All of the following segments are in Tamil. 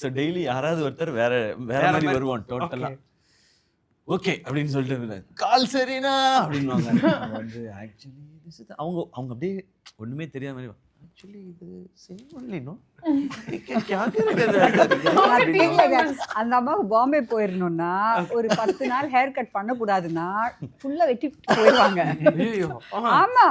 ஸோ டெய்லி யாராவது ஒருத்தர் வேற வேற மாதிரி வருவான் டோட்டலா. ஓகே அப்படின்னு சொல்லிட்டு கால் சரினா அப்படின்வாங்க. வந்து ஆக்சுவலி அவங்க அவங்க அப்படியே ஒண்ணுமே தெரியாத மாதிரி ஆக்சுவலி இது சேம் ஒன்லி நோ क्या அந்த அம்மாவுக்கு பாம்பே போயிடணும்னா ஒரு 10 நாள் ஹேர் கட் பண்ணக்கூடாதுன்னா ஃபுல்லா வெட்டி போயிடுவாங்க. ஆமா,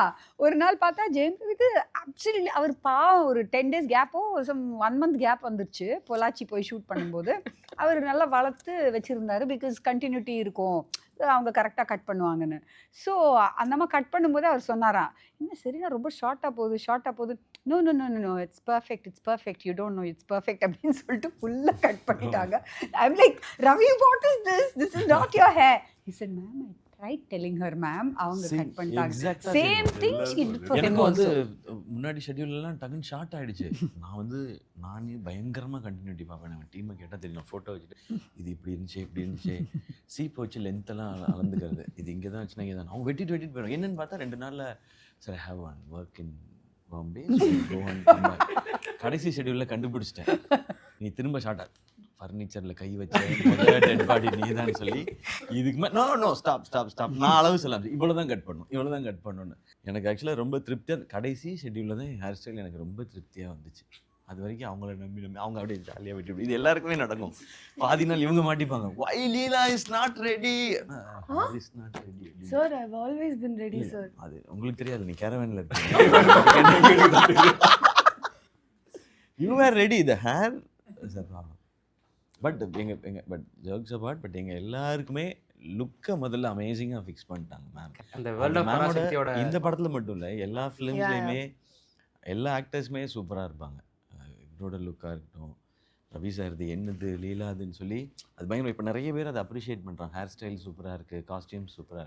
ஒரு நாள் பார்த்தா ஜெயம் ரவிக்கு அப்சல்யூட்லி அவர் பாவம் ஒரு 10 days கேப்போ 1 month கேப் வந்துருச்சு பொள்ளாச்சி போய் ஷூட் பண்ணும்போது. அவர் நல்லா வளர்த்து வச்சிருந்தாரு, பிகாஸ் கண்டினியூட்டி இருக்கும், அவங்க கரெக்டாக கட் பண்ணுவாங்கன்னு. ஸோ அந்த அம்மா கட் பண்ணும்போது அவர் சொன்னாராம், என்ன சரினா ரொம்ப ஷார்ட்டாக போகுது. No no no no it's perfect you don't know it's perfect அப்படின்னு சொல்லிட்டு ஃபுல்லாக கட் பண்ணிட்டாங்க. I'm like, Ravi what is this is not your hair. He said ma'am I tried telling her ma'am, அவங்க கட் பண்ணிட்டாங்க. Same thing she did for him also. முன்னாடி ஷெட்யூல் எல்லாம் டக்குன்னு ஷார்ட் ஆயிடுச்சு. நானே பயங்கரமா கண்டினியூட்டி பார்ப்பேன். நம்ம டீமை கேட்டால் தெரியும், ஃபோட்டோ வச்சுட்டு இது இப்படி இருந்துச்சு சீப்பை வச்சு லென்த் எல்லாம் அளந்துக்கிறது, இது இங்கே தான் வச்சுனா இங்கே தான் அவங்க வெட்டிட்டு போயிடும். என்னன்னு பார்த்தா 2 நாளில் sir have one work in Bombay, கடைசி ஷெட்யூலில் கண்டுபிடிச்சிட்டேன், நீ திரும்ப ஷார்ட்டா ஃபர்னிச்சரில் கை வச்ச முதல்ல டெட் பாடி நீ தான் சொல்லி இதுக்கு மேலே நோ ஸ்டாப் நான் அளவு சொல்லலாம், இவ்வளோ தான் கட் பண்ணணும். எனக்கு ஆக்சுவலாக ரொம்ப திருப்தியாக கடைசி ஷெட்யூலில் தான் ஹேர் ஸ்டைல் எனக்கு ரொம்ப திருப்தியாக வந்துச்சு. அது வரைக்கும் அவங்கள நம்பி அவங்க அப்படியே ஜாலியாக விட்டு இது எல்லாருக்குமே நடக்கும். பாதி நாள் இவங்க மாட்டிப்பாங்க, why Leela is not ready. Sir, I've always been ready, sir. அது உங்களுக்கு தெரியாது, நீ கேரவேன்ல இருக்கீங்க. You were ready, the hair is a problem. But jokes abort, but எங்கள் எல்லாருக்குமே லுக்கை முதல்ல அமேசிங்காக ஃபிக்ஸ் பண்ணிட்டாங்க மேம். அந்த வேர்ல்ட் ஆஃப் பராசக்தியோட இந்த படத்தில் மட்டும் இல்லை, எல்லா ஃபிலிம்ஸ்லையுமே எல்லா ஆக்டர்ஸுமே சூப்பராக இருப்பாங்க. இவரோட லுக்காக இருக்கட்டும், ரவி சார் இது என்னது லீலாதுன்னு சொல்லி அது பயங்கரம். இப்போ நிறைய பேர் அதை அப்ரிஷியேட் பண்ணுறாங்க. ஹேர் ஸ்டைல் சூப்பராக இருக்குது, காஸ்டியூம் சூப்பராக இருக்குது.